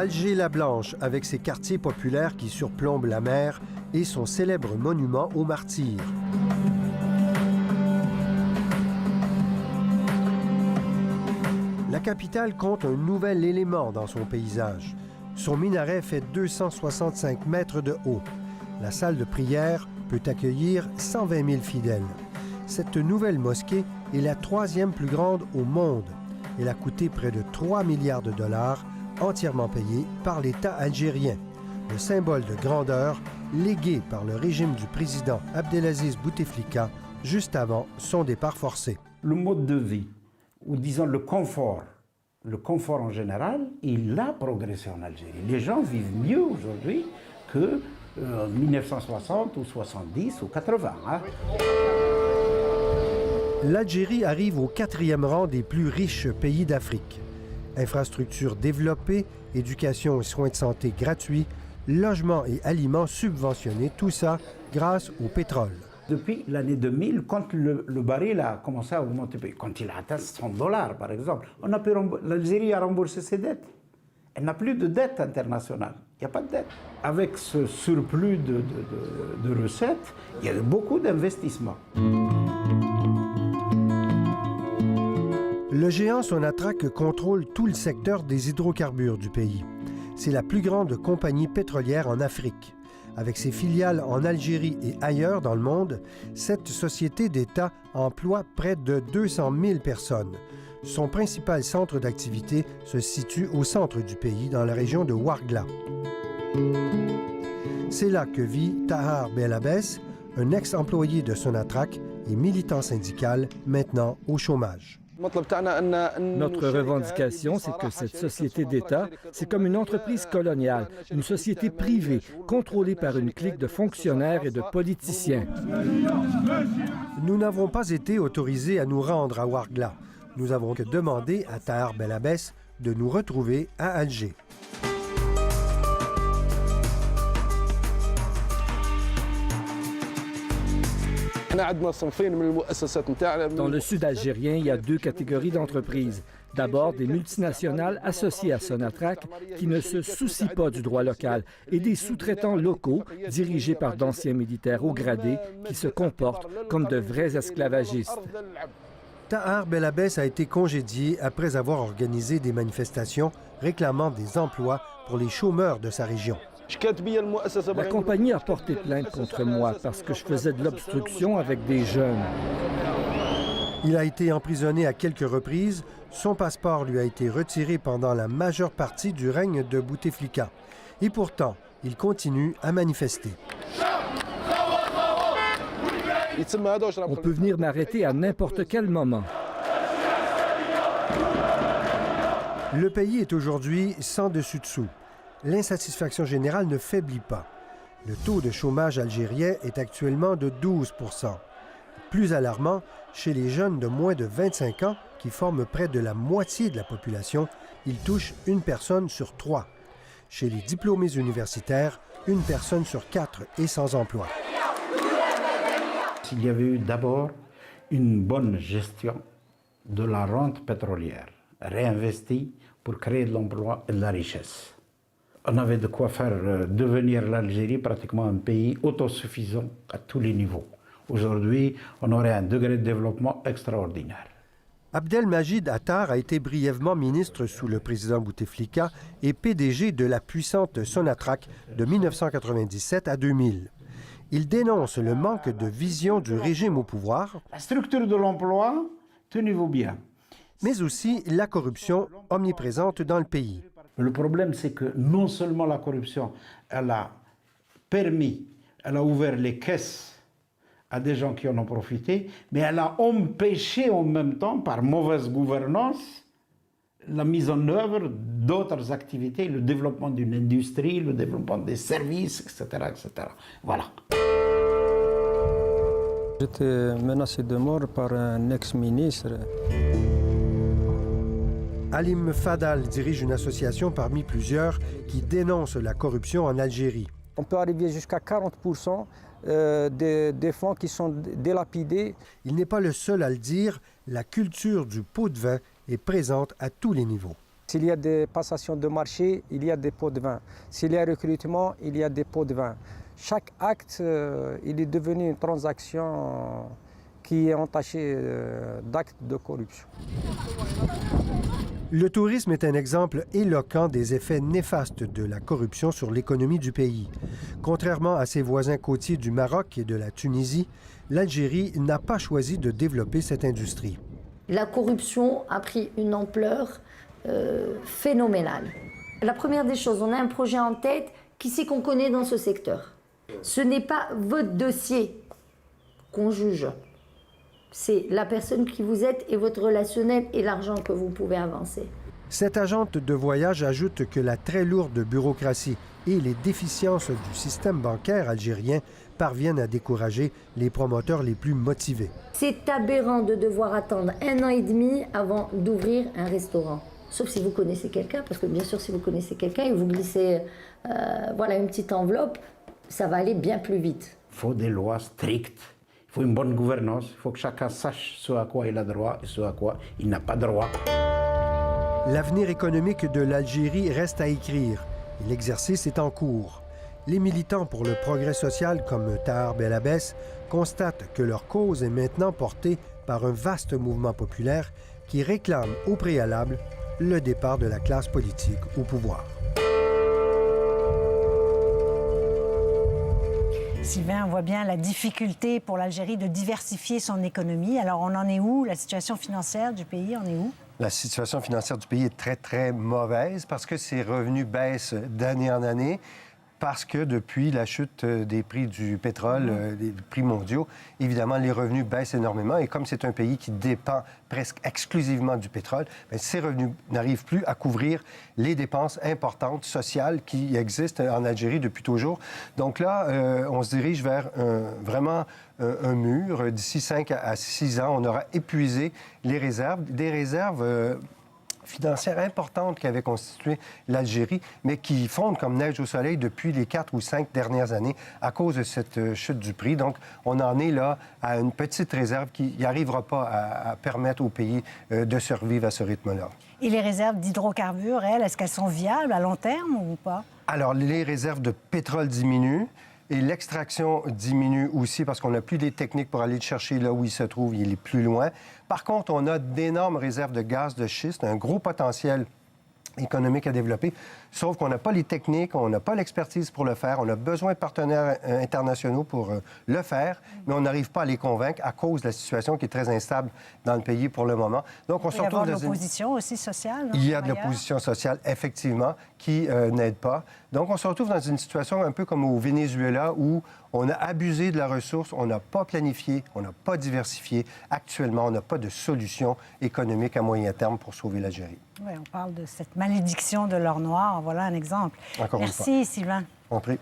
Alger-la-Blanche, avec ses quartiers populaires qui surplombent la mer et son célèbre monument aux martyrs. La capitale compte un nouvel élément dans son paysage. Son minaret fait 265 mètres de haut. La salle de prière peut accueillir 120 000 fidèles. Cette nouvelle mosquée est la 3e plus grande au monde. Elle a coûté près de 3 milliards de dollars, entièrement payés par l'État algérien. Le symbole de grandeur légué par le régime du président Abdelaziz Bouteflika juste avant son départ forcé. Le mode de vie, ou disons le confort en général, il a progressé en Algérie. Les gens vivent mieux aujourd'hui que 1960 ou 70 ou 80. Hein. L'Algérie arrive au 4e rang des plus riches pays d'Afrique. Infrastructures développées, éducation et soins de santé gratuits, logements et aliments subventionnés, tout ça grâce au pétrole. Depuis l'année 2000, quand le baril a commencé à augmenter, quand il a atteint 100 $, par exemple, l'Algérie a remboursé ses dettes. Elle n'a plus de dette internationale. Il n'y a pas de dette. Avec ce surplus de recettes, il y a eu beaucoup d'investissements. Le géant Sonatrach contrôle tout le secteur des hydrocarbures du pays. C'est la plus grande compagnie pétrolière en Afrique. Avec ses filiales en Algérie et ailleurs dans le monde, cette société d'État emploie près de 200 000 personnes. Son principal centre d'activité se situe au centre du pays, dans la région de Ouargla. C'est là que vit Tahar Belabès, un ex-employé de Sonatrach et militant syndical, maintenant au chômage. Notre revendication, c'est que cette société d'État, c'est comme une entreprise coloniale, une société privée, contrôlée par une clique de fonctionnaires et de politiciens. Nous n'avons pas été autorisés à nous rendre à Ouargla. Nous avons que demandé à Tahar Belabès de nous retrouver à Alger. Dans le sud algérien, il y a 2 catégories d'entreprises. D'abord, des multinationales associées à Sonatrach qui ne se soucient pas du droit local et des sous-traitants locaux dirigés par d'anciens militaires haut gradés qui se comportent comme de vrais esclavagistes. Tahar Belabès a été congédié après avoir organisé des manifestations réclamant des emplois pour les chômeurs de sa région. La compagnie a porté plainte contre moi parce que je faisais de l'obstruction avec des jeunes. Il a été emprisonné à quelques reprises. Son passeport lui a été retiré pendant la majeure partie du règne de Bouteflika. Et pourtant, il continue à manifester. On peut venir m'arrêter à n'importe quel moment. Le pays est aujourd'hui sans dessus-dessous. L'insatisfaction générale ne faiblit pas. Le taux de chômage algérien est actuellement de 12 %. Plus alarmant, chez les jeunes de moins de 25 ans, qui forment près de la moitié de la population, il touche 1 personne sur 3. Chez les diplômés universitaires, 1 personne sur 4 est sans emploi. S'il y avait eu d'abord une bonne gestion de la rente pétrolière, réinvestie pour créer de l'emploi et de la richesse, on avait de quoi faire devenir l'Algérie pratiquement un pays autosuffisant à tous les niveaux. Aujourd'hui, on aurait un degré de développement extraordinaire. Abdelmajid Attar a été brièvement ministre sous le président Bouteflika et PDG de la puissante Sonatrach de 1997 à 2000. Il dénonce le manque de vision du régime au pouvoir, la structure de l'emploi, tenez-vous bien, mais aussi la corruption omniprésente dans le pays. Le problème, c'est que non seulement la corruption, elle a ouvert les caisses à des gens qui en ont profité, mais elle a empêché en même temps, par mauvaise gouvernance, la mise en œuvre d'autres activités, le développement d'une industrie, le développement des services, etc., etc. Voilà. J'étais menacé de mort par un ex-ministre. Halim Fadal dirige une association parmi plusieurs qui dénonce la corruption en Algérie. On peut arriver jusqu'à 40% des fonds qui sont délapidés. Il n'est pas le seul à le dire, la culture du pot de vin est présente à tous les niveaux. S'il y a des passations de marché, il y a des pots de vin. S'il y a recrutement, il y a des pots de vin. Chaque acte, il est devenu une transaction qui est entachée d'actes de corruption. Le tourisme est un exemple éloquent des effets néfastes de la corruption sur l'économie du pays. Contrairement à ses voisins côtiers du Maroc et de la Tunisie, l'Algérie n'a pas choisi de développer cette industrie. La corruption a pris une ampleur phénoménale. La première des choses, on a un projet en tête, qui c'est qu'on connaît dans ce secteur? Ce n'est pas votre dossier qu'on juge. C'est la personne qui vous êtes et votre relationnel et l'argent que vous pouvez avancer. Cette agente de voyage ajoute que la très lourde bureaucratie et les déficiences du système bancaire algérien parviennent à décourager les promoteurs les plus motivés. C'est aberrant de devoir attendre 1 an et demi avant d'ouvrir un restaurant. Sauf si vous connaissez quelqu'un, parce que bien sûr, si vous connaissez quelqu'un et vous glissez une petite enveloppe, ça va aller bien plus vite. Il faut des lois strictes. Il faut une bonne gouvernance, il faut que chacun sache ce à quoi il a droit et ce à quoi il n'a pas droit. L'avenir économique de l'Algérie reste à écrire et l'exercice est en cours. Les militants pour le progrès social comme Tahar Belabès constatent que leur cause est maintenant portée par un vaste mouvement populaire qui réclame au préalable le départ de la classe politique au pouvoir. Sylvain, on voit bien la difficulté pour l'Algérie de diversifier son économie. Alors, on en est où? La situation financière du pays, on est où? La situation financière du pays est très, très mauvaise parce que ses revenus baissent d'année en année, parce que depuis la chute des prix du pétrole, des prix mondiaux, évidemment, les revenus baissent énormément. Et comme c'est un pays qui dépend presque exclusivement du pétrole, bien, ces revenus n'arrivent plus à couvrir les dépenses importantes sociales qui existent en Algérie depuis toujours. Donc là, on se dirige vers vraiment un mur. D'ici 5 à 6 ans, on aura épuisé les réserves, des réserves financières importantes qui avaient constitué l'Algérie, mais qui fondent comme neige au soleil depuis les 4 ou 5 dernières années à cause de cette chute du prix. Donc, on en est là à une petite réserve qui n'arrivera pas à permettre au pays de survivre à ce rythme-là. Et les réserves d'hydrocarbures, elles, est-ce qu'elles sont viables à long terme ou pas? Alors, les réserves de pétrole diminuent. Et l'extraction diminue aussi parce qu'on n'a plus les techniques pour aller le chercher là où il se trouve, il est plus loin. Par contre, on a d'énormes réserves de gaz de schiste, un gros potentiel économique à développer, sauf qu'on n'a pas les techniques, on n'a pas l'expertise pour le faire, on a besoin de partenaires internationaux pour le faire, mais on n'arrive pas à les convaincre à cause de la situation qui est très instable dans le pays pour le moment. Donc, on se retrouve dans l'opposition aussi sociale. Il y a de l'opposition sociale, effectivement, qui n'aide pas. Donc, on se retrouve dans une situation un peu comme au Venezuela où on a abusé de la ressource, on n'a pas planifié, on n'a pas diversifié. Actuellement, on n'a pas de solution économique à moyen terme pour sauver l'Algérie. Oui, on parle de cette malédiction de l'or noir. Voilà un exemple. Encore Merci, Sylvain. On prie.